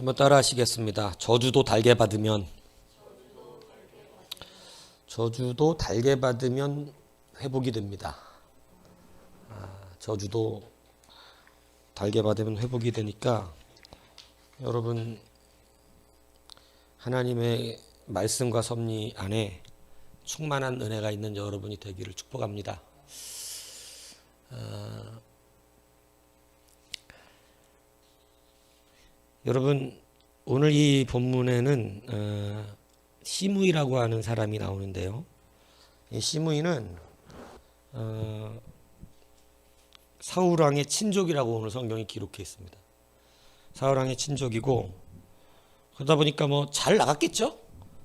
한번 따라 하시겠습니다. 저주도 달게 받으면 회복이 됩니다. 저주도 달게 받으면 회복이 되니까 여러분 하나님의 말씀과 섭리 안에 충만한 은혜가 있는 여러분이 되기를 축복합니다. 여러분 오늘 이 본문에는 시므이라고 하는 사람이 나오는데요. 이 시므이는 사울왕의 친족이라고 오늘 성경이 기록해 있습니다. 사울왕의 친족이고 그러다 보니까 뭐 잘 나갔겠죠?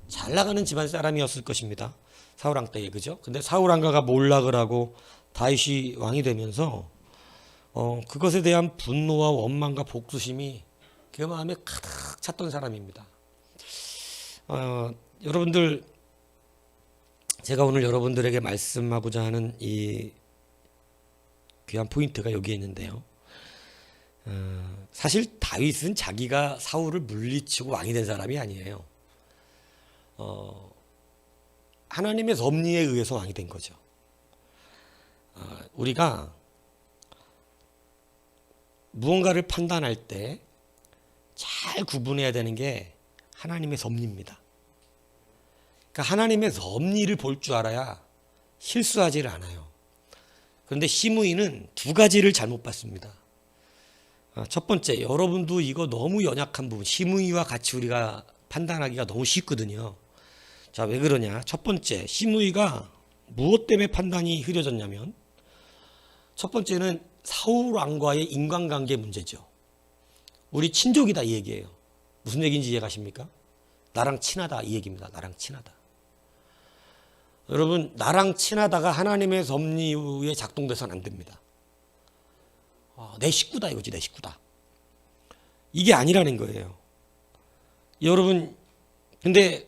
잘 나가는 집안 사람이었을 것입니다. 사울왕 때에 그죠? 근데 사울왕가가 몰락을 하고 다윗이 왕이 되면서 그것에 대한 분노와 원망과 복수심이 그 마음에 가득 찼던 사람입니다. 여러분들 제가 오늘 여러분들에게 말씀하고자 하는 이 귀한 포인트가 여기에 있는데요. 사실 다윗은 자기가 사울을 물리치고 왕이 된 사람이 아니에요. 하나님의 섭리에 의해서 왕이 된 거죠. 우리가 무언가를 판단할 때 잘 구분해야 되는 게 하나님의 섭리입니다. 그러니까 하나님의 섭리를 볼 줄 알아야 실수하지를 않아요. 그런데 시므이는 두 가지를 잘못 봤습니다. 첫 번째, 여러분도 이거 너무 연약한 부분, 시므이와 같이 우리가 판단하기가 너무 쉽거든요. 자, 왜 그러냐? 첫 번째, 시므이가 무엇 때문에 판단이 흐려졌냐면 첫 번째는 사울 왕과의 인간관계 문제죠. 우리 친족이다 이 얘기예요. 무슨 얘기인지 이해가십니까? 나랑 친하다 이 얘기입니다. 나랑 친하다. 여러분 나랑 친하다가 하나님의 섭리에 작동돼서는 안 됩니다. 내 식구다 이거지, 내 식구다. 이게 아니라는 거예요. 여러분 근데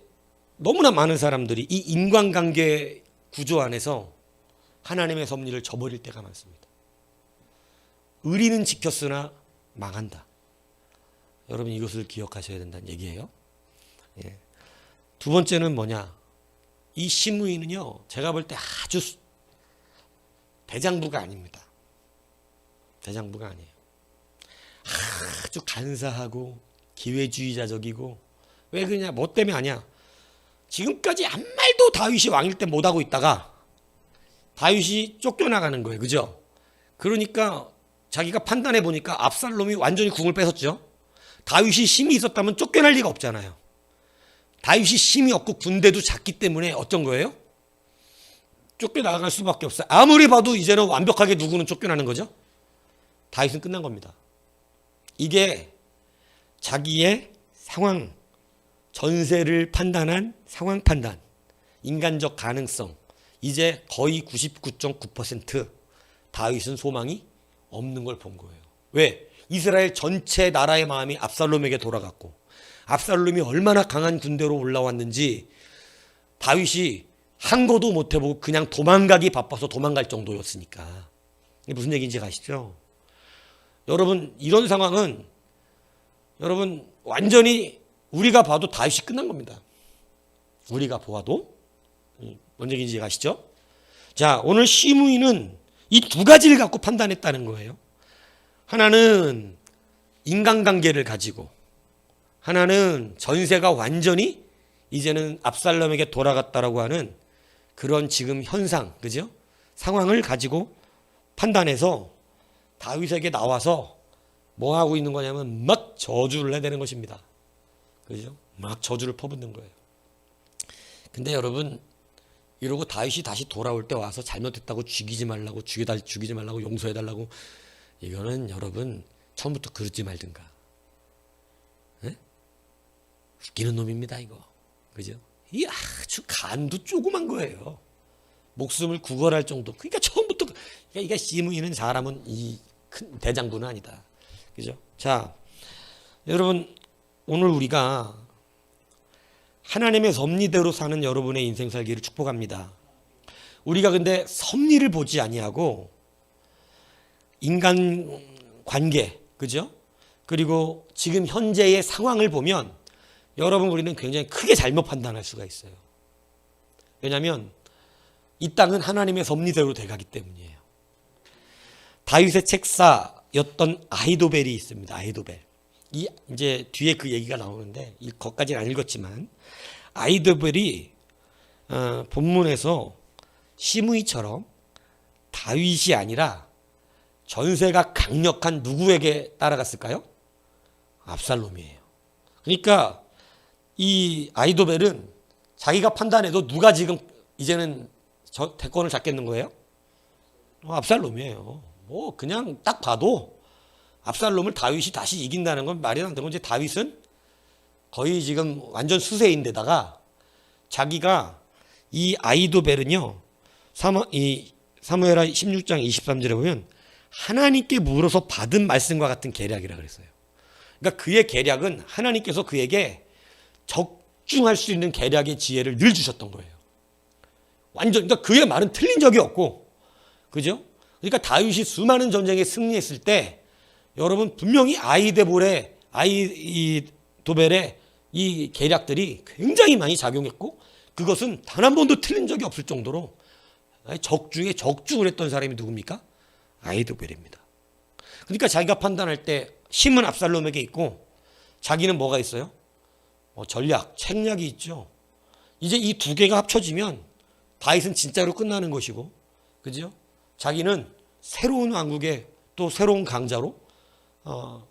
너무나 많은 사람들이 이 인간관계 구조 안에서 하나님의 섭리를 저버릴 때가 많습니다. 의리는 지켰으나 망한다. 여러분 이것을 기억하셔야 된다는 얘기예요. 예. 두 번째는 뭐냐? 이 시므이는요, 제가 볼 때 아주 대장부가 아닙니다. 대장부가 아니에요. 아주 간사하고 기회주의자적이고, 왜 그러냐? 뭐 때문에 아니야? 지금까지 아무 말도 다윗이 왕일 때 못하고 있다가 다윗이 쫓겨나가는 거예요. 그죠? 그러니까 자기가 판단해 보니까 압살롬이 완전히 궁을 뺏었죠. 다윗이 힘이 있었다면 쫓겨날 리가 없잖아요. 다윗이 힘이 없고 군대도 작기 때문에 어떤 거예요? 쫓겨나갈 수밖에 없어요. 아무리 봐도 이제는 완벽하게 누구는 쫓겨나는 거죠? 다윗은 끝난 겁니다. 이게 자기의 상황, 전세를 판단한 상황 판단, 인간적 가능성, 이제 거의 99.9% 다윗은 소망이 없는 걸 본 거예요. 왜? 이스라엘 전체 나라의 마음이 압살롬에게 돌아갔고 압살롬이 얼마나 강한 군대로 올라왔는지 다윗이 한 거도 못 해보고 그냥 도망가기 바빠서 도망갈 정도였으니까. 이게 무슨 얘기인지 아시죠? 여러분 이런 상황은 여러분 완전히 우리가 봐도 다윗이 끝난 겁니다. 우리가 보아도. 뭔 얘기인지 아시죠? 자, 오늘 시므이는 이 두 가지를 갖고 판단했다는 거예요. 하나는 인간관계를 가지고, 하나는 전세가 완전히 이제는 압살롬에게 돌아갔다라고 하는 그런 지금 현상, 그죠? 상황을 가지고 판단해서 다윗에게 나와서 뭐 하고 있는 거냐면 막 저주를 해대는 것입니다. 그죠? 막 저주를 퍼붓는 거예요. 근데 여러분 이러고 다윗이 다시 돌아올 때 와서 잘못했다고 죽이지 말라고 용서해달라고, 이거는 여러분 처음부터 그러지 말든가. 에? 웃기는 놈입니다 이거. 그죠? 이 아주 간도 조그만 거예요. 목숨을 구걸할 정도. 그러니까 처음부터 이게 시므이는 사람은 이 큰 대장부는 아니다. 그죠? 자, 여러분 오늘 우리가 하나님의 섭리대로 사는 여러분의 인생 살기를 축복합니다. 우리가 근데 섭리를 보지 아니하고 인간 관계, 그죠? 그리고 지금 현재의 상황을 보면 여러분 우리는 굉장히 크게 잘못 판단할 수가 있어요. 왜냐하면 이 땅은 하나님의 섭리대로 돼가기 때문이에요. 다윗의 책사였던 아히도벨이 있습니다. 아히도벨. 이 이제 뒤에 그 얘기가 나오는데 거기까지는 안 읽었지만 아히도벨이 본문에서 시므이처럼 다윗이 아니라 전세가 강력한 누구에게 따라갔을까요? 압살롬이에요. 그러니까 이 아히도벨은 자기가 판단해도 누가 지금 이제는 대권을 잡겠는 거예요? 압살롬이에요. 뭐 그냥 딱 봐도 압살롬을 다윗이 다시 이긴다는 건 말이 안 되고, 이제 다윗은 거의 지금 완전 수세인데다가 자기가 이 아히도벨은요, 사무엘하 16장 23절에 보면 하나님께 물어서 받은 말씀과 같은 계략이라 그랬어요. 그러니까 그의 계략은 하나님께서 그에게 적중할 수 있는 계략의 지혜를 늘 주셨던 거예요. 완전, 그러니까 그의 말은 틀린 적이 없고, 그죠? 그러니까 다윗이 수많은 전쟁에 승리했을 때 여러분 분명히 아히도벨의 이 계략들이 굉장히 많이 작용했고, 그것은 단 한 번도 틀린 적이 없을 정도로 적중에 적중을 했던 사람이 누굽니까? 아히도벨입니다. 그러니까 자기가 판단할 때 힘은 압살롬에게 있고 자기는 뭐가 있어요? 전략, 책략이 있죠. 이제 이 두 개가 합쳐지면 다윗은 진짜로 끝나는 것이고, 그죠? 자기는 새로운 왕국의 또 새로운 강자로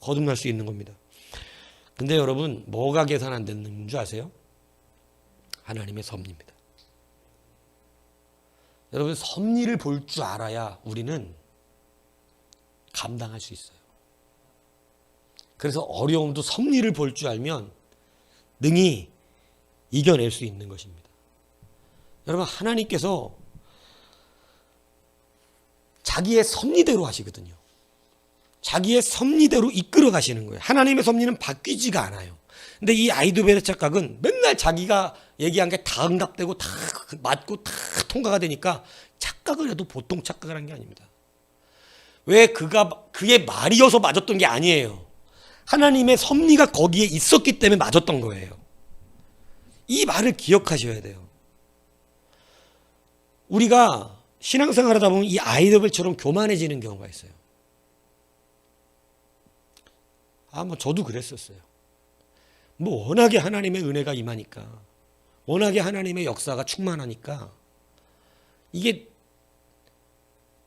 거듭날 수 있는 겁니다. 근데 여러분, 뭐가 계산 안 되는 줄 아세요? 하나님의 섭리입니다. 여러분, 섭리를 볼 줄 알아야 우리는 감당할 수 있어요. 그래서 어려움도 섭리를 볼 줄 알면 능히 이겨낼 수 있는 것입니다. 여러분, 하나님께서 자기의 섭리대로 하시거든요. 자기의 섭리대로 이끌어 가시는 거예요. 하나님의 섭리는 바뀌지가 않아요. 근데 이 아히도벨의 착각은 맨날 자기가 얘기한 게 다 응답되고 다 맞고 다 통과가 되니까 착각을 해도 보통 착각을 한 게 아닙니다. 왜 그의 말이어서 맞았던 게 아니에요. 하나님의 섭리가 거기에 있었기 때문에 맞았던 거예요. 이 말을 기억하셔야 돼요. 우리가 신앙생활 하다 보면 이 아히도벨처럼 교만해지는 경우가 있어요. 뭐 저도 그랬었어요. 뭐 워낙에 하나님의 은혜가 임하니까, 워낙에 하나님의 역사가 충만하니까 이게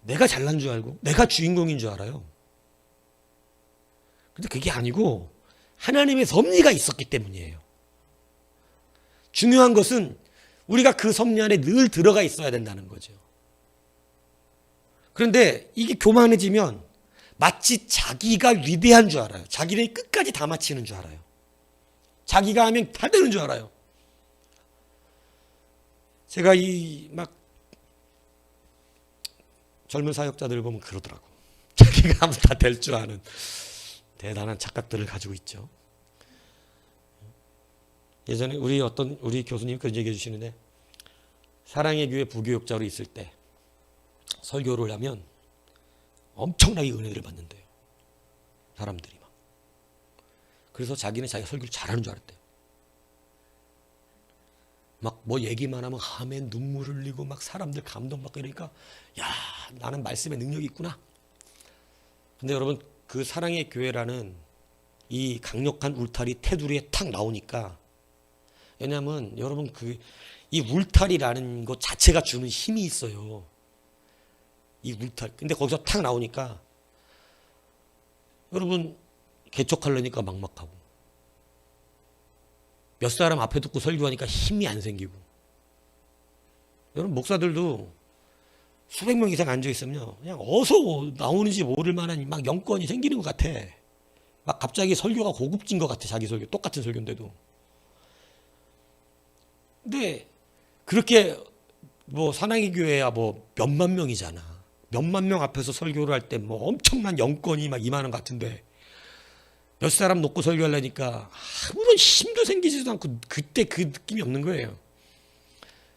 내가 잘난 줄 알고 내가 주인공인 줄 알아요. 근데 그게 아니고 하나님의 섭리가 있었기 때문이에요. 중요한 것은 우리가 그 섭리 안에 늘 들어가 있어야 된다는 거죠. 그런데 이게 교만해지면 마치 자기가 위대한 줄 알아요. 자기는 끝까지 다 마치는 줄 알아요. 자기가 하면 다 되는 줄 알아요. 제가 막 젊은 사역자들 보면 그러더라고. 자기가 하면 다 될 줄 아는 대단한 착각들을 가지고 있죠. 예전에 우리 교수님 그런 얘기해 주시는데, 사랑의 교회 부교육자로 있을 때 설교를 하면 엄청나게 은혜를 받는데요. 사람들이 막. 그래서 자기는 자기가 설교를 잘하는 줄 알았대요. 막 뭐 얘기만 하면 아멘 눈물 흘리고 막 사람들 감동받고 이러니까, 야, 나는 말씀에 능력이 있구나. 근데 여러분, 그 사랑의 교회라는 이 강력한 울타리 테두리에 탁 나오니까, 왜냐하면 여러분 이 울타리라는 것 자체가 주는 힘이 있어요. 이 울타리. 근데 거기서 탁 나오니까 여러분 개척하려니까 막막하고, 몇 사람 앞에 듣고 설교하니까 힘이 안 생기고, 여러분 목사들도 수백 명 이상 앉아 있으면 그냥 어서 나오는지 모를 만한 막 영권이 생기는 것 같아. 막 갑자기 설교가 고급진 것 같아. 자기 설교 똑같은 설교인데도. 근데 그렇게 뭐 사랑의 교회야 뭐 몇만 명이잖아. 몇만 명 앞에서 설교를 할 때 뭐 엄청난 영권이 막 임하는 것 같은데, 몇 사람 놓고 설교하려니까 아무런 힘도 생기지도 않고 그때 그 느낌이 없는 거예요.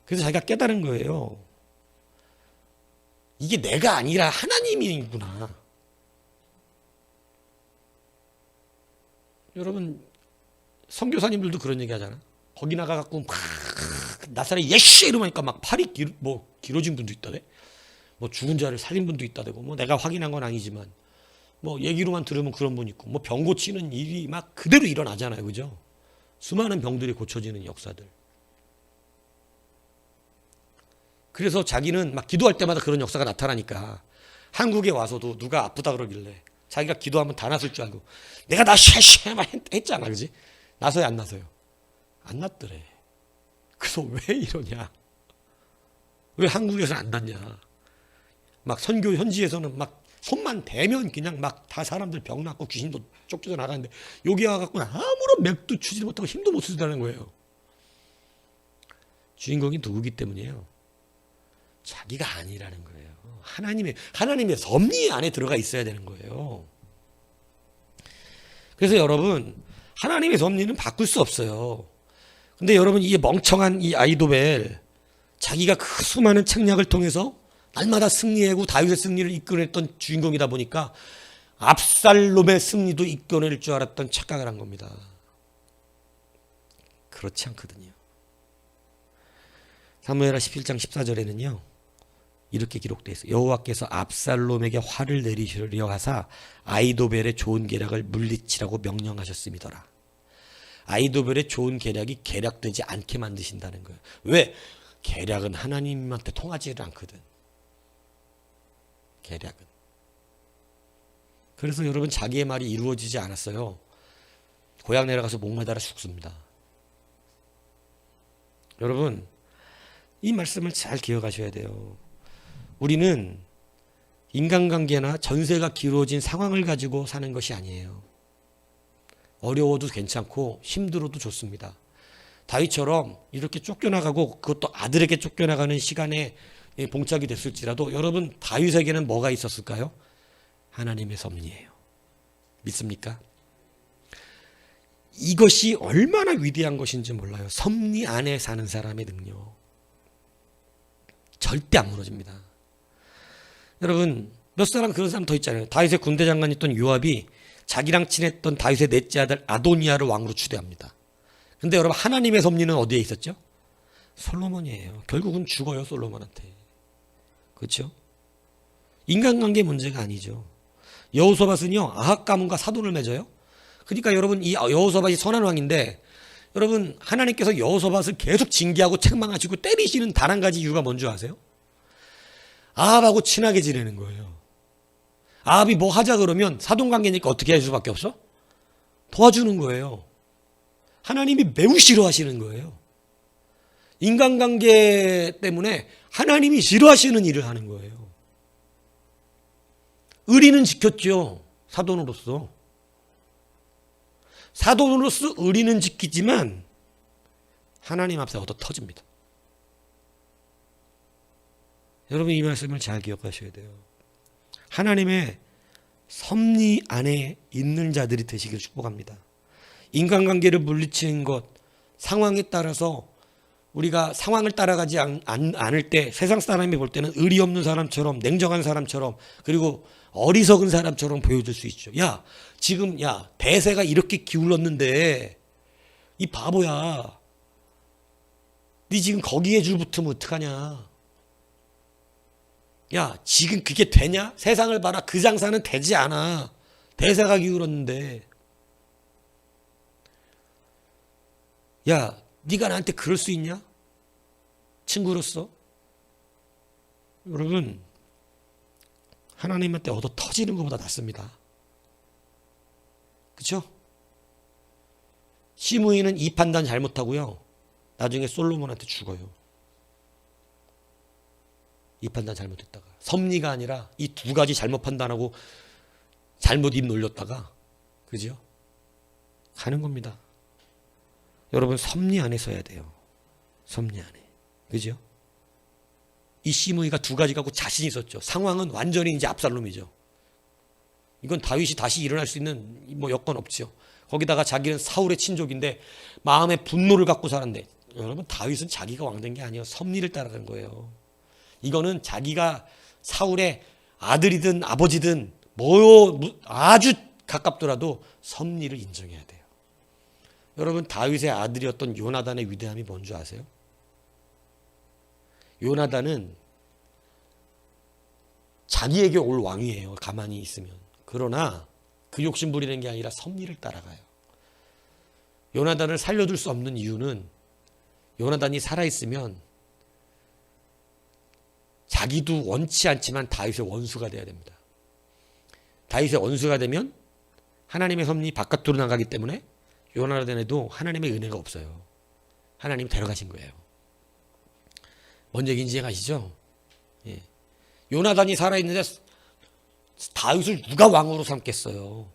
그래서 자기가 깨달은 거예요. 이게 내가 아니라 하나님이구나. 여러분 선교사님들도 그런 얘기 하잖아. 거기 나가갖고 막 나사렛 예시 이러니까 막 팔이 길어진 분도 있다대. 뭐 죽은 자를 살린 분도 있다대고. 뭐 내가 확인한 건 아니지만 뭐 얘기로만 들으면 그런 분 있고, 뭐 병 고치는 일이 막 그대로 일어나잖아요, 그죠? 수많은 병들이 고쳐지는 역사들. 그래서 자기는 막 기도할 때마다 그런 역사가 나타나니까 한국에 와서도 누가 아프다 그러길래 자기가 기도하면 다 낫을 줄 알고 내가 나 쉐쉐 했잖아, 그지? 나서요, 안 나서요? 안 낫더래. 그래서 왜 이러냐? 왜 한국에서는 안 낫냐? 막 선교 현지에서는 막 손만 대면 그냥 막 다 사람들 병 낫고 귀신도 쫓겨져 나가는데 여기 와갖고 아무런 맥도 추지 못하고 힘도 못 쓰다는 거예요. 주인공이 누구기 때문이에요? 자기가 아니라는 거예요. 하나님의 섭리 안에 들어가 있어야 되는 거예요. 그래서 여러분, 하나님의 섭리는 바꿀 수 없어요. 근데 여러분, 이 멍청한 이 아이도벨, 자기가 그 수많은 책략을 통해서 날마다 승리하고 다윗의 승리를 이끌어냈던 주인공이다 보니까 압살롬의 승리도 이끌어낼 줄 알았던 착각을 한 겁니다. 그렇지 않거든요. 사무엘하 11장 14절에는요 이렇게 기록되어 있어요. 여호와께서 압살롬에게 화를 내리시려 하사 아이도벨의 좋은 계략을 물리치라고 명령하셨음이더라. 아이도벨의 좋은 계략이 계략되지 않게 만드신다는 거예요. 왜? 계략은 하나님한테 통하지를 않거든. 계략은. 그래서 여러분, 자기의 말이 이루어지지 않았어요. 고향 내려가서 목 매달아 죽습니다. 여러분, 이 말씀을 잘 기억하셔야 돼요. 우리는 인간관계나 전세가 기울어진 상황을 가지고 사는 것이 아니에요. 어려워도 괜찮고 힘들어도 좋습니다. 다윗처럼 이렇게 쫓겨나가고 그것도 아들에게 쫓겨나가는 시간에 봉착이 됐을지라도 여러분, 다윗에게는 뭐가 있었을까요? 하나님의 섭리예요. 믿습니까? 이것이 얼마나 위대한 것인지 몰라요. 섭리 안에 사는 사람의 능력. 절대 안 무너집니다. 여러분, 몇 사람 그런 사람 더 있잖아요. 다윗의 군대 장관이었던 요압이 자기랑 친했던 다윗의 넷째 아들 아도니아를 왕으로 추대합니다. 근데 여러분, 하나님의 섭리는 어디에 있었죠? 솔로몬이에요. 결국은 죽어요, 솔로몬한테. 그렇죠? 인간관계 문제가 아니죠. 여호사밧은요 아합 가문과 사돈을 맺어요. 그러니까 여러분, 이 여호사밧이 선한 왕인데 여러분, 하나님께서 여호사밧을 계속 징계하고 책망하시고 때리시는 단 한 가지 이유가 뭔지 아세요? 아합하고 친하게 지내는 거예요. 아합이 뭐 하자 그러면 사돈관계니까 어떻게 할 수밖에 없어? 도와주는 거예요. 하나님이 매우 싫어하시는 거예요. 인간관계 때문에 하나님이 싫어하시는 일을 하는 거예요. 의리는 지켰죠. 사돈으로서. 사돈으로서 의리는 지키지만 하나님 앞에 얻어 터집니다. 여러분, 이 말씀을 잘 기억하셔야 돼요. 하나님의 섭리 안에 있는 자들이 되시길 축복합니다. 인간관계를 물리치는 것, 상황에 따라서 우리가 상황을 따라가지 않을 때 세상 사람이 볼 때는 의리 없는 사람처럼, 냉정한 사람처럼, 그리고 어리석은 사람처럼 보여질 수 있죠. 야, 지금 대세가 이렇게 기울었는데 이 바보야, 네 지금 거기에 줄 붙으면 어떡하냐. 야, 지금 그게 되냐? 세상을 봐라. 그 장사는 되지 않아. 대세가 기울었는데. 야, 네가 나한테 그럴 수 있냐? 친구로서. 여러분, 하나님한테 얻어 터지는 것보다 낫습니다. 그렇죠? 시므이는 이 판단 잘못하고요, 나중에 솔로몬한테 죽어요. 이 판단 잘못했다가. 섭리가 아니라 이 두 가지 잘못 판단하고 잘못 입 놀렸다가, 그죠? 가는 겁니다. 여러분, 섭리 안에 서야 돼요. 섭리 안에. 그죠? 이 시므이가 두 가지 갖고 자신이 있었죠. 상황은 완전히 이제 압살롬이죠. 이건 다윗이 다시 일어날 수 있는 여건 없죠. 거기다가 자기는 사울의 친족인데 마음에 분노를 갖고 살았는데, 여러분, 다윗은 자기가 왕된 게 아니에요. 섭리를 따라간 거예요. 이거는 자기가 사울의 아들이든 아버지든 아주 가깝더라도 섭리를 인정해야 돼요. 여러분 다윗의 아들이었던 요나단의 위대함이 뭔지 아세요? 요나단은 자기에게 올 왕이에요. 가만히 있으면. 그러나 그 욕심 부리는 게 아니라 섭리를 따라가요. 요나단을 살려둘 수 없는 이유는 요나단이 살아있으면 자기도 원치 않지만 다윗의 원수가 돼야 됩니다. 다윗의 원수가 되면 하나님의 섭리 바깥으로 나가기 때문에 요나단에도 하나님의 은혜가 없어요. 하나님 데려가신 거예요. 뭔 얘기인지 아시죠? 예. 요나단이 살아있는데 다윗을 누가 왕으로 삼겠어요?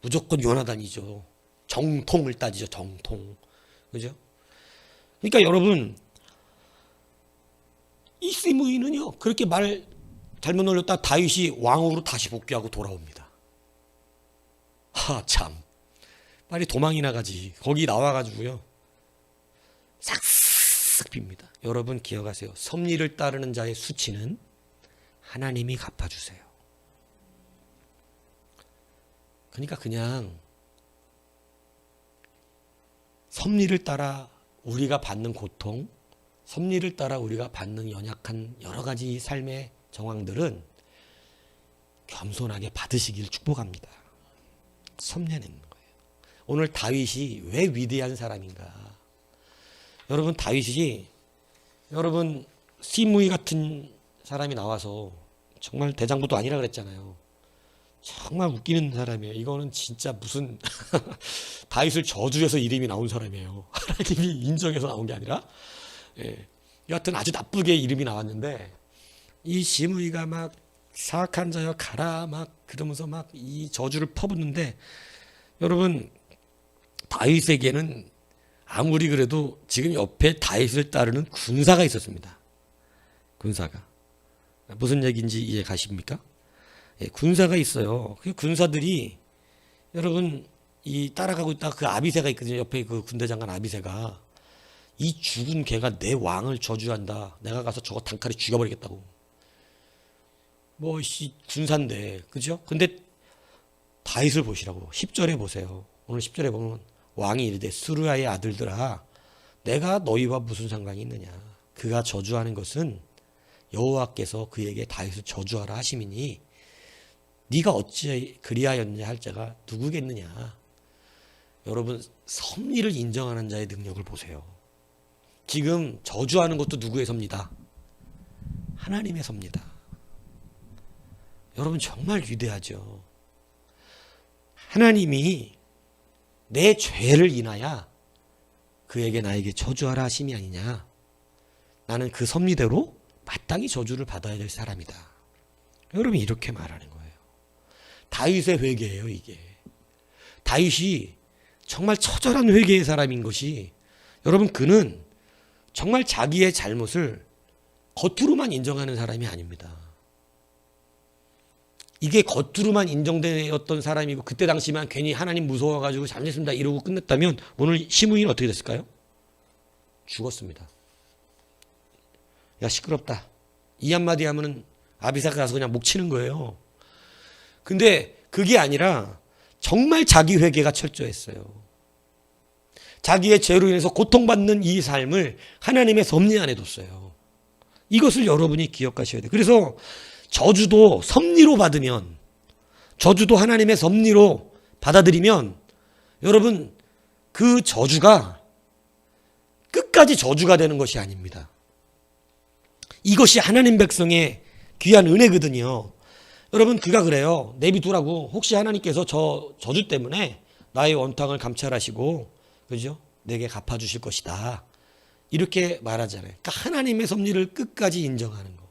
무조건 요나단이죠. 정통을 따지죠. 정통. 그죠? 그러니까 여러분 이 시므이는요 그렇게 말 잘못 놀렸다 다윗이 왕으로 다시 복귀하고 돌아옵니다. 참 빨리 도망이나 가지. 거기 나와가지고요 싹싹 빕니다. 여러분 기억하세요. 섭리를 따르는 자의 수치는 하나님이 갚아주세요. 그러니까 그냥 섭리를 따라 우리가 받는 고통, 섭리를 따라 우리가 받는 연약한 여러 가지 삶의 정황들은 겸손하게 받으시길 축복합니다. 섭리하는 거예요. 오늘 다윗이 왜 위대한 사람인가? 여러분 다윗이 여러분 시므이 같은 사람이 나와서 정말 대장부도 아니라 그랬잖아요. 정말 웃기는 사람이에요. 이거는 진짜 무슨 다윗을 저주해서 이름이 나온 사람이에요. 하나님이 인정해서 나온 게 아니라 여하튼 아주 나쁘게 이름이 나왔는데 이 시므이가 막 사악한 자여 가라 막 그러면서 막 이 저주를 퍼붓는데 여러분 다윗에게는 아무리 그래도 지금 옆에 다윗을 따르는 군사가 있었습니다. 군사가 무슨 얘기인지 이해 가십니까? 군사가 있어요. 그 군사들이 여러분 이 따라가고 있다 그 아비새가 있거든요. 옆에 그 군대장관 아비새가 이 죽은 개가 내 왕을 저주한다. 내가 가서 저거 단칼에 죽여버리겠다고. 군사인데 그죠? 근데 다윗을 보시라고 10절에 보세요. 오늘 10절에 보면 왕이 이르되 스루야의 아들들아 내가 너희와 무슨 상관이 있느냐. 그가 저주하는 것은 여호와께서 그에게 다윗을 저주하라 하심이니 네가 어찌 그리하였느냐 할 자가 누구겠느냐. 여러분 섭리를 인정하는 자의 능력을 보세요. 지금 저주하는 것도 누구의 섭니다? 하나님의 섭니다. 여러분 정말 위대하죠. 하나님이 내 죄를 인하여 그에게 나에게 저주하라 하심이 아니냐. 나는 그 섭리대로 마땅히 저주를 받아야 될 사람이다. 여러분 이렇게 말하는 거예요. 다윗의 회개예요 이게. 다윗이 정말 처절한 회개의 사람인 것이 여러분 그는 정말 자기의 잘못을 겉으로만 인정하는 사람이 아닙니다. 이게 겉으로만 인정되었던 사람이고 그때 당시만 괜히 하나님 무서워가지고 잘못했습니다 이러고 끝냈다면 오늘 시므이는 어떻게 됐을까요? 죽었습니다. 야 시끄럽다 이 한마디 하면은 아비사가 가서 그냥 목 치는 거예요. 근데 그게 아니라 정말 자기 회개가 철저했어요. 자기의 죄로 인해서 고통받는 이 삶을 하나님의 섭리 안에 뒀어요. 이것을 여러분이 기억하셔야 돼요. 그래서 저주도 섭리로 받으면, 저주도 하나님의 섭리로 받아들이면 여러분 그 저주가 끝까지 저주가 되는 것이 아닙니다. 이것이 하나님 백성의 귀한 은혜거든요. 여러분 그가 그래요. 내비두라고. 혹시 하나님께서 저 저주 때문에 나의 원탕을 감찰하시고 그죠? 내게 갚아주실 것이다. 이렇게 말하잖아요. 그러니까 하나님의 섭리를 끝까지 인정하는 거.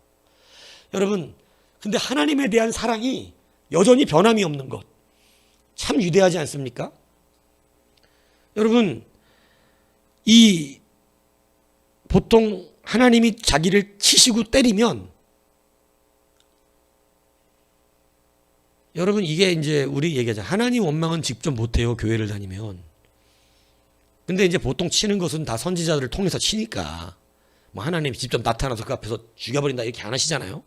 여러분 근데 하나님에 대한 사랑이 여전히 변함이 없는 것. 참 위대하지 않습니까? 여러분 이 보통 하나님이 자기를 치시고 때리면 여러분 이게 이제 우리 얘기하자. 하나님 원망은 직접 못해요. 교회를 다니면. 근데 이제 보통 치는 것은 다 선지자들을 통해서 치니까 뭐 하나님이 직접 나타나서 그 앞에서 죽여버린다 이렇게 안 하시잖아요.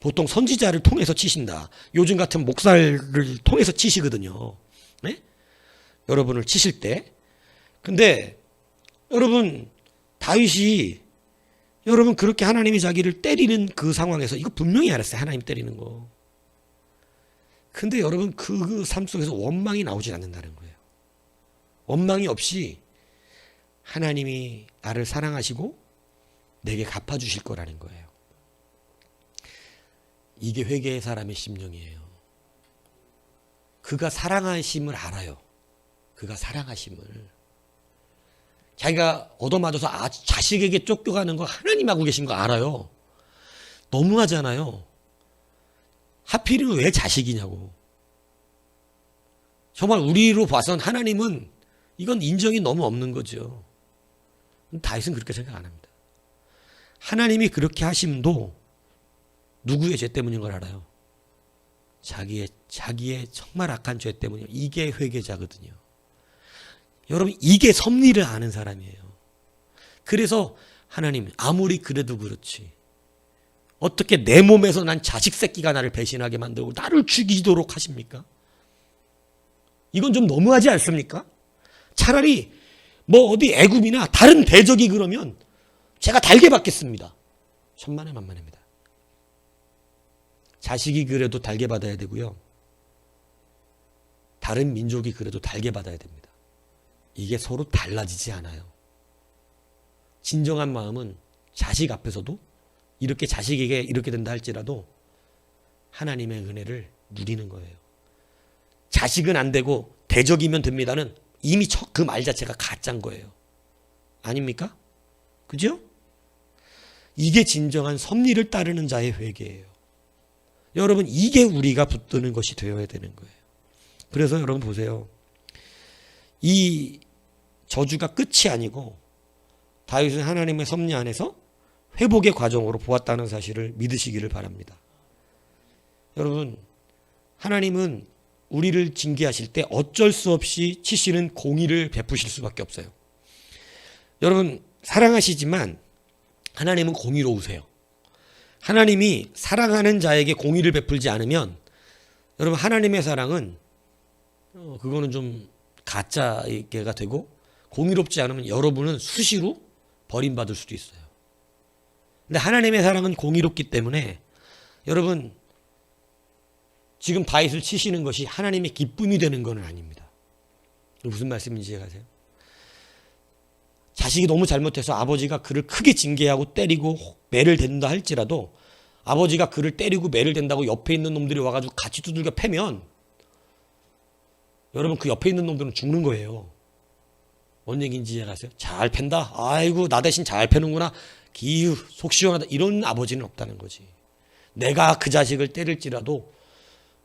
보통 선지자를 통해서 치신다. 요즘 같은 목사를 통해서 치시거든요. 네? 여러분을 치실 때 근데 여러분 다윗이 여러분 그렇게 하나님이 자기를 때리는 그 상황에서 이거 분명히 알았어요. 하나님 때리는 거. 근데 여러분 그 삶 속에서 원망이 나오지 않는다는 거예요. 원망이 없이 하나님이 나를 사랑하시고 내게 갚아주실 거라는 거예요. 이게 회개의 사람의 심령이에요. 그가 사랑하심을 알아요. 그가 사랑하심을. 자기가 얻어맞아서 자식에게 쫓겨가는 거 하나님 하고 계신 거 알아요. 너무하잖아요. 하필이면 왜 자식이냐고. 정말 우리로 봐선 하나님은 이건 인정이 너무 없는 거죠. 다윗은 그렇게 생각 안 합니다. 하나님이 그렇게 하심도 누구의 죄 때문인 걸 알아요. 자기의 정말 악한 죄 때문이에요. 이게 회개자거든요. 여러분 이게 섭리를 아는 사람이에요. 그래서 하나님 아무리 그래도 그렇지 어떻게 내 몸에서 난 자식 새끼가 나를 배신하게 만들고 나를 죽이도록 하십니까? 이건 좀 너무하지 않습니까? 차라리 뭐 어디 애굽이나 다른 대적이 그러면 제가 달게 받겠습니다. 천만에 만만입니다. 자식이 그래도 달게 받아야 되고요. 다른 민족이 그래도 달게 받아야 됩니다. 이게 서로 달라지지 않아요. 진정한 마음은 자식 앞에서도 이렇게 자식에게 이렇게 된다 할지라도 하나님의 은혜를 누리는 거예요. 자식은 안 되고 대적이면 됩니다는 이미 그 말 자체가 가짜인 거예요. 아닙니까? 그죠? 이게 진정한 섭리를 따르는 자의 회개예요. 여러분 이게 우리가 붙드는 것이 되어야 되는 거예요. 그래서 여러분 보세요. 이 저주가 끝이 아니고 다윗은 하나님의 섭리 안에서 회복의 과정으로 보았다는 사실을 믿으시기를 바랍니다. 여러분 하나님은 우리를 징계하실 때 어쩔 수 없이 치시는 공의를 베푸실 수밖에 없어요. 여러분 사랑하시지만 하나님은 공의로우세요. 하나님이 사랑하는 자에게 공의를 베풀지 않으면 여러분 하나님의 사랑은 그거는 좀 가짜가 되고 공의롭지 않으면 여러분은 수시로 버림받을 수도 있어요. 근데 하나님의 사랑은 공의롭기 때문에 여러분 지금 다윗을 치시는 것이 하나님의 기쁨이 되는 건 아닙니다. 무슨 말씀인지 아세요? 자식이 너무 잘못해서 아버지가 그를 크게 징계하고 때리고 매를 댄다 할지라도 아버지가 그를 때리고 매를 댄다고 옆에 있는 놈들이 와가지고 같이 두들겨 패면 여러분 그 옆에 있는 놈들은 죽는 거예요. 뭔 얘기인지 아세요? 잘 팬다. 아이고 나 대신 잘 패는구나. 기유 속 시원하다. 이런 아버지는 없다는 거지. 내가 그 자식을 때릴지라도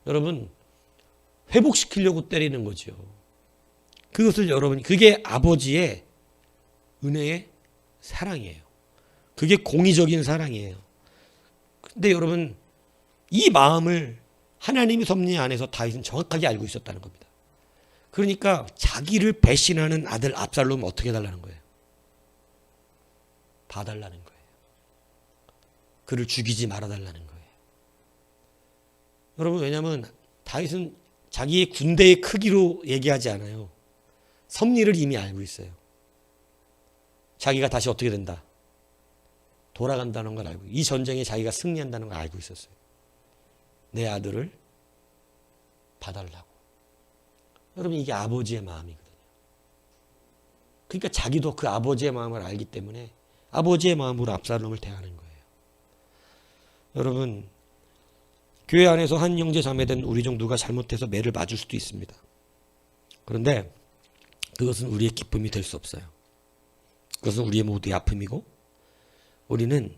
여러분 회복시키려고 때리는 거죠. 그것을 여러분 그게 아버지의 은혜의 사랑이에요. 그게 공의적인 사랑이에요. 근데 여러분 이 마음을 하나님의 섭리 안에서 다윗은 정확하게 알고 있었다는 겁니다. 그러니까 자기를 배신하는 아들 압살롬을 어떻게 해달라는 거예요? 봐달라는 거예요. 그를 죽이지 말아달라는 거예요. 여러분 왜냐하면 다윗은 자기의 군대의 크기로 얘기하지 않아요. 섭리를 이미 알고 있어요. 자기가 다시 어떻게 된다. 돌아간다는 걸 알고 이 전쟁에 자기가 승리한다는 걸 알고 있었어요. 내 아들을 봐달라고. 여러분 이게 아버지의 마음이거든요. 그러니까 자기도 그 아버지의 마음을 알기 때문에 아버지의 마음으로 압살롬을 대하는 거예요. 여러분 교회 안에서 한 형제 자매된 우리 중 누가 잘못해서 매를 맞을 수도 있습니다. 그런데 그것은 우리의 기쁨이 될 수 없어요. 그것은 우리의 모두의 아픔이고 우리는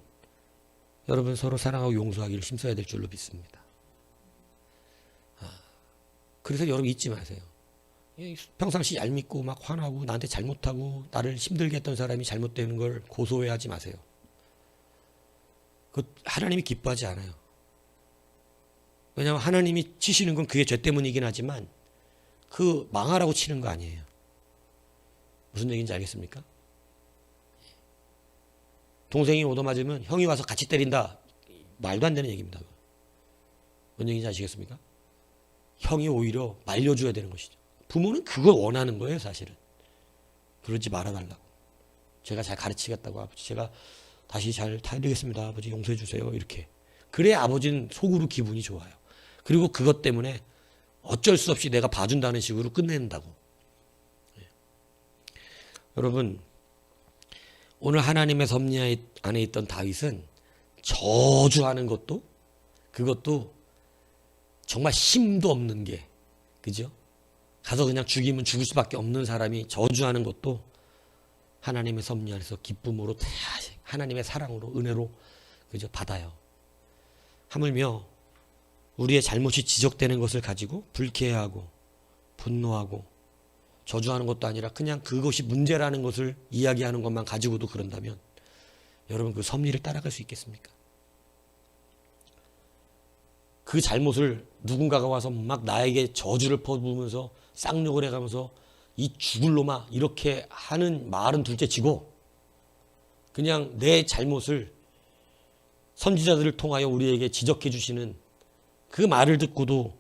여러분 서로 사랑하고 용서하기를 힘써야 될 줄로 믿습니다. 그래서 여러분 잊지 마세요. 평상시 얄밉고 막 화나고 나한테 잘못하고 나를 힘들게 했던 사람이 잘못되는 걸 고소해하지 마세요. 그 하나님이 기뻐하지 않아요. 왜냐하면 하나님이 치시는 건 그게 죄 때문이긴 하지만 그 망하라고 치는 거 아니에요. 무슨 얘기인지 알겠습니까? 동생이 얻어맞으면 형이 와서 같이 때린다. 말도 안 되는 얘기입니다. 뭔 얘기인지 아시겠습니까? 형이 오히려 말려줘야 되는 것이죠. 부모는 그걸 원하는 거예요, 사실은. 그러지 말아달라고. 제가 잘 가르치겠다고. 아버지 제가 다시 잘 타드리겠습니다. 아버지 용서해 주세요. 이렇게. 그래야 아버지는 속으로 기분이 좋아요. 그리고 그것 때문에 어쩔 수 없이 내가 봐준다는 식으로 끝낸다고. 여러분, 오늘 하나님의 섭리 안에 있던 다윗은 저주하는 것도, 그것도 정말 힘도 없는 게, 그죠? 가서 그냥 죽이면 죽을 수밖에 없는 사람이 저주하는 것도 하나님의 섭리 안에서 기쁨으로, 하나님의 사랑으로, 은혜로, 그죠? 받아요. 하물며 우리의 잘못이 지적되는 것을 가지고 불쾌해하고 분노하고 저주하는 것도 아니라 그냥 그것이 문제라는 것을 이야기하는 것만 가지고도 그런다면 여러분 그 섭리를 따라갈 수 있겠습니까? 그 잘못을 누군가가 와서 막 나에게 저주를 퍼부으면서 쌍욕을 해가면서 이 죽을 놈아 이렇게 하는 말은 둘째치고 그냥 내 잘못을 선지자들을 통하여 우리에게 지적해 주시는 그 말을 듣고도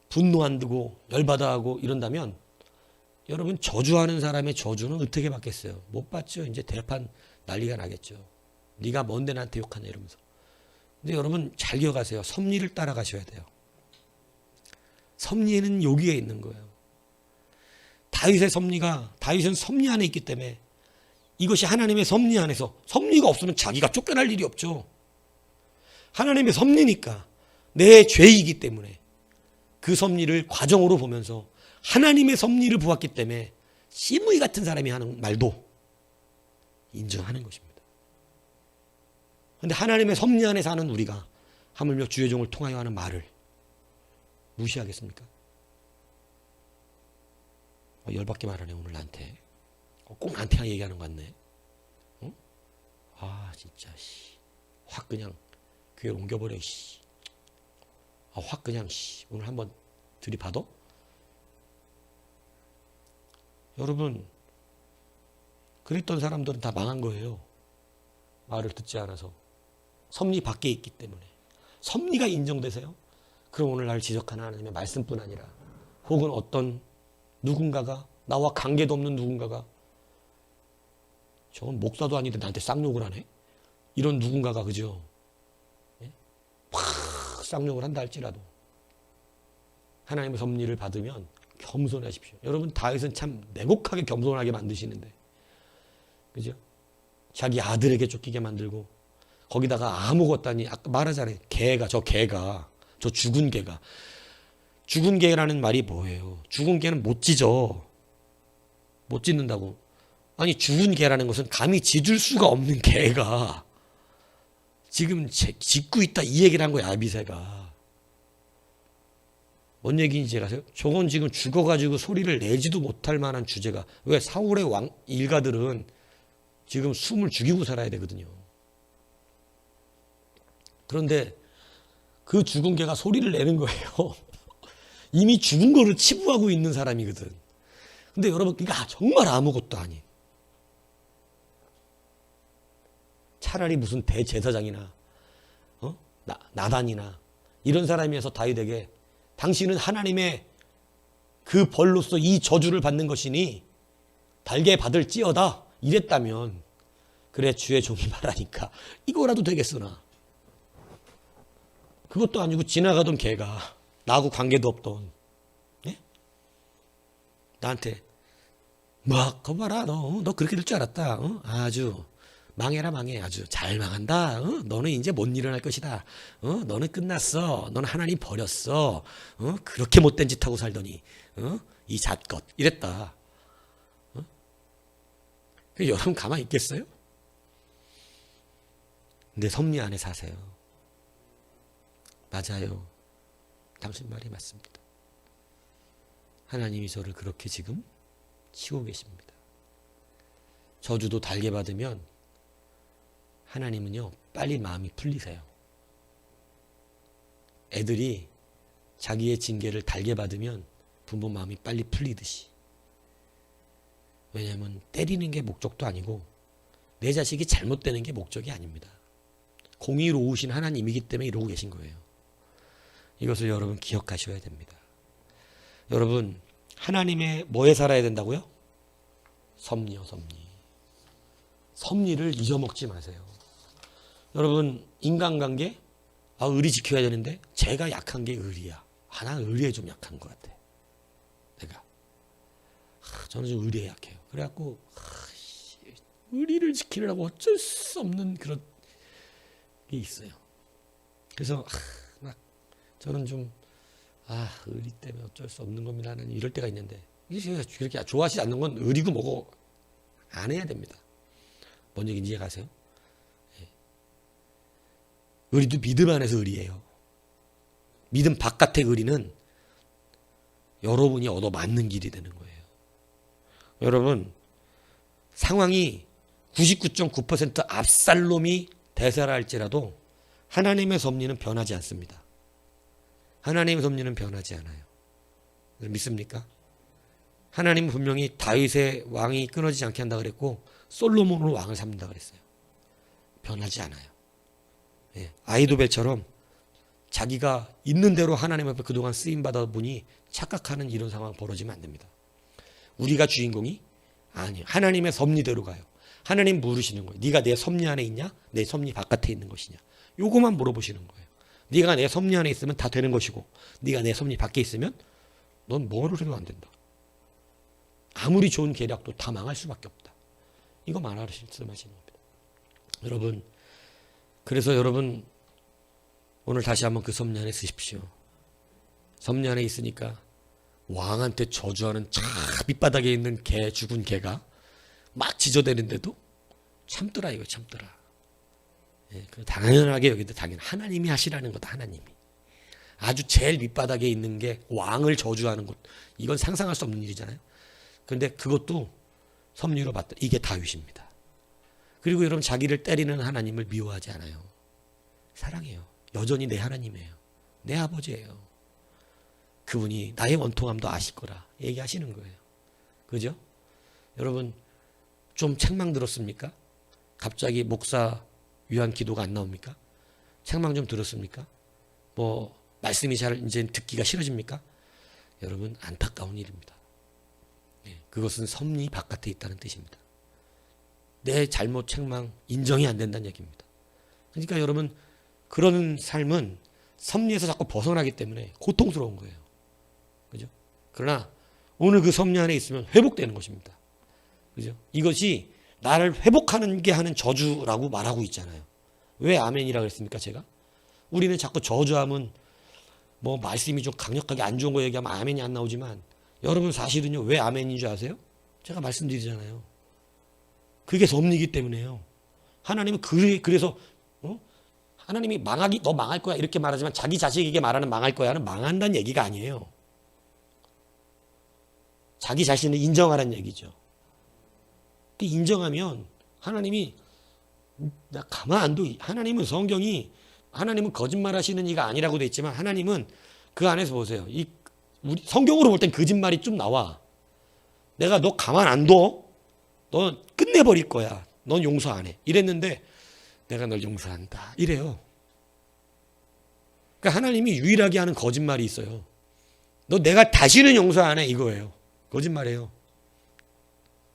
분노 안 들고 열받아 하고 이런다면 여러분 저주하는 사람의 저주는 어떻게 받겠어요? 못 받죠. 이제 대판 난리가 나겠죠. 네가 뭔데 나한테 욕하냐 이러면서. 근데 여러분 잘 기억하세요. 섭리를 따라가셔야 돼요. 섭리에는 여기에 있는 거예요. 다윗의 섭리가 다윗은 섭리 안에 있기 때문에 이것이 하나님의 섭리 안에서 섭리가 없으면 자기가 쫓겨날 일이 없죠. 하나님의 섭리니까 내 죄이기 때문에 그 섭리를 과정으로 보면서 하나님의 섭리를 보았기 때문에 시므이 같은 사람이 하는 말도 인정하는 것입니다. 그런데 하나님의 섭리 안에 사는 우리가 하물며 주의 종을 통하여 하는 말을 무시하겠습니까? 열받게 말하네 오늘 나한테. 꼭 나한테 얘기하는 것 같네. 어? 아 진짜 확 그냥 교회를 옮겨버려. 확 그냥 오늘 한번 들이받아? 여러분 그랬던 사람들은 다 망한 거예요. 말을 듣지 않아서. 섭리 밖에 있기 때문에. 섭리가 인정되세요? 그럼 오늘 날 지적하는 하나님의 말씀뿐 아니라 혹은 어떤 누군가가 나와 관계도 없는 누군가가 저건 목사도 아닌데 나한테 쌍욕을 하네? 이런 누군가가 그죠? 팍 쌍욕을 한다 할지라도 하나님의 섭리를 받으면 겸손하십시오. 여러분 다윗은 참 내곡하게 겸손하게 만드시는데 그죠? 자기 아들에게 쫓기게 만들고 거기다가 아무것도 아니 아까 말하잖아요. 저 죽은 개가 죽은 개라는 말이 뭐예요? 죽은 개는 못 짖어. 못 짖는다고. 아니 죽은 개라는 것은 감히 짖을 수가 없는 개가 지금 짖고 있다 이 얘기를 한 거야. 아비새가. 뭔 얘기인지 아세요? 저건 지금 죽어가지고 소리를 내지도 못할 만한 주제가. 왜? 사울의 일가들은 지금 숨을 죽이고 살아야 되거든요. 그런데 그 죽은 개가 소리를 내는 거예요. 이미 죽은 거를 치부하고 있는 사람이거든. 근데 여러분 그러니까 정말 아무것도 아닌. 차라리 무슨 대제사장이나 나단이나 이런 사람이어서 다윗에게 당신은 하나님의 그 벌로서 이 저주를 받는 것이니 달게 받을지어다 이랬다면 그래 주의 종이 말하니까 이거라도 되겠으나 그것도 아니고 지나가던 개가 나하고 관계도 없던 나한테 막 거 봐라 너 그렇게 될 줄 알았다. 아주 망해라 망해. 아주 잘 망한다. 너는 이제 못 일어날 것이다. 너는 끝났어. 너는 하나님 버렸어. 그렇게 못된 짓 하고 살더니 이 잣것 이랬다. 여러분 가만히 있겠어요? 내 섭리 안에 사세요. 맞아요. 당신 말이 맞습니다. 하나님이 저를 그렇게 지금 치고 계십니다. 저주도 달게 받으면 하나님은요 빨리 마음이 풀리세요. 애들이 자기의 징계를 달게 받으면 부모 마음이 빨리 풀리듯이. 왜냐하면 때리는 게 목적도 아니고 내 자식이 잘못되는 게 목적이 아닙니다. 공의로우신 하나님이기 때문에 이러고 계신 거예요. 이것을 여러분 기억하셔야 됩니다. 여러분 하나님의 뭐에 살아야 된다고요? 섭리요, 섭리. 섭리를 잊어먹지 마세요. 여러분, 인간관계, 의리 지켜야 되는데 제가 약한 게 의리야. 나는 의리에 좀 약한 것 같아. 내가. 저는 좀 의리에 약해요. 그래갖고 의리를 지키려고 어쩔 수 없는 그런 게 있어요. 그래서 막 저는 좀 의리 때문에 어쩔 수 없는 겁니다 하는 이럴 때가 있는데, 그렇게 좋아하시지 않는 건 의리고 뭐고 안 해야 됩니다. 뭔 얘기인지 이해가세요? 의리도 믿음 안에서 의리예요. 믿음 바깥의 의리는 여러분이 얻어 맞는 길이 되는 거예요. 여러분, 상황이 99.9% 압살롬이 대사할지라도 하나님의 섭리는 변하지 않습니다. 하나님의 섭리는 변하지 않아요. 믿습니까? 하나님은 분명히 다윗의 왕이 끊어지지 않게 한다 그랬고 솔로몬으로 왕을 삼는다 그랬어요. 변하지 않아요. 아이도벨처럼 자기가 있는 대로 하나님 앞에 그동안 쓰임받아 보니 착각하는 이런 상황 벌어지면 안 됩니다. 우리가 주인공이 아니에요. 하나님의 섭리대로 가요. 하나님 물으시는 거예요. 네가 내 섭리 안에 있냐? 내 섭리 바깥에 있는 것이냐? 요거만 물어보시는 거예요. 네가 내 섭리 안에 있으면 다 되는 것이고 네가 내 섭리 밖에 있으면 넌 뭐를 해도 안 된다. 아무리 좋은 계략도 다 망할 수밖에 없다. 이거 말씀하시는 겁니다. 여러분, 그래서 여러분 오늘 다시 한번 그 섭리 안에 쓰십시오. 섭리 안에 있으니까 왕한테 저주하는 밑바닥에 있는 개, 죽은 개가 막 지저대는데도 참더라, 이거 참더라. 당연하게 여기도 당연 하나님이 하시라는 거다. 하나님이 아주 제일 밑바닥에 있는 게 왕을 저주하는 것, 이건 상상할 수 없는 일이잖아요. 그런데 그것도 섭리로 봤다. 이게 다윗입니다. 그리고 여러분, 자기를 때리는 하나님을 미워하지 않아요. 사랑해요. 여전히 내 하나님이에요. 내 아버지예요. 그분이 나의 원통함도 아실 거라 얘기하시는 거예요. 그죠? 여러분, 좀 책망 들었습니까? 갑자기 목사 위한 기도가 안 나옵니까? 책망 좀 들었습니까? 말씀이 잘 이제 듣기가 싫어집니까? 여러분, 안타까운 일입니다. 그것은 섭리 바깥에 있다는 뜻입니다. 내 잘못 책망 인정이 안 된다는 얘기입니다. 그러니까 여러분, 그런 삶은 섭리에서 자꾸 벗어나기 때문에 고통스러운 거예요. 그죠? 그러나 오늘 그 섭리 안에 있으면 회복되는 것입니다. 그죠? 이것이 나를 회복하는 게 하는 저주라고 말하고 있잖아요. 왜 아멘이라고 했습니까, 제가? 우리는 자꾸 저주하면 말씀이 좀 강력하게 안 좋은 거 얘기하면 아멘이 안 나오지만, 여러분 사실은요, 왜 아멘인 줄 아세요? 제가 말씀드리잖아요. 그게 섭리이기 때문에요. 하나님은 그래서 하나님이 너 망할 거야 이렇게 말하지만 자기 자식에게 말하는 망할 거야는 망한다는 얘기가 아니에요. 자기 자신을 인정하라는 얘기죠. 인정하면 하나님이 나 가만 안 둬. 하나님은 하나님은 거짓말 하시는 이가 아니라고 돼 있지만 하나님은 그 안에서 보세요. 우리 성경으로 볼 땐 거짓말이 좀 나와. 내가 너 가만 안 둬. 너 끝내버릴 거야. 넌 용서 안 해. 이랬는데 내가 널 용서한다. 이래요. 그러니까 하나님이 유일하게 하는 거짓말이 있어요. 너 내가 다시는 용서 안 해. 이거예요. 거짓말이에요.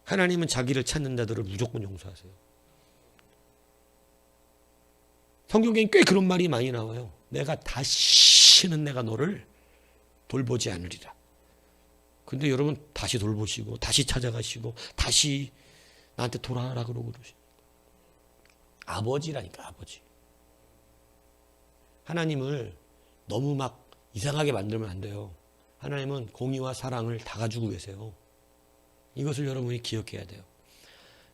하나님은 자기를 찾는 자들을 무조건 용서하세요. 성경에 꽤 그런 말이 많이 나와요. 다시는 내가 너를 돌보지 않으리라. 근데 여러분, 다시 돌보시고 다시 찾아가시고 다시 나한테 돌아와라 그러고 그러시고. 아버지라니까, 아버지. 하나님을 너무 막 이상하게 만들면 안 돼요. 하나님은 공의와 사랑을 다 가지고 계세요. 이것을 여러분이 기억해야 돼요.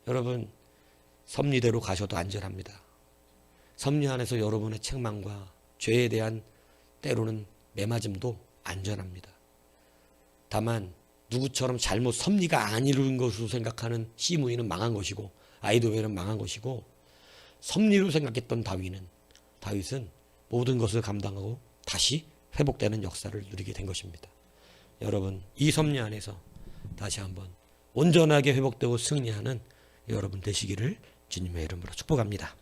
여러분, 섭리대로 가셔도 안전합니다. 섭리 안에서 여러분의 책망과 죄에 대한 때로는 매맞음도 안전합니다. 다만 누구처럼 잘못 섭리가 안 이루는 것으로 생각하는 시므이는 망한 것이고 아이도벨은 망한 것이고, 섭리로 생각했던 다윗은 모든 것을 감당하고 다시 회복되는 역사를 누리게 된 것입니다. 여러분, 이 섭리 안에서 다시 한번 온전하게 회복되고 승리하는 여러분 되시기를 주님의 이름으로 축복합니다.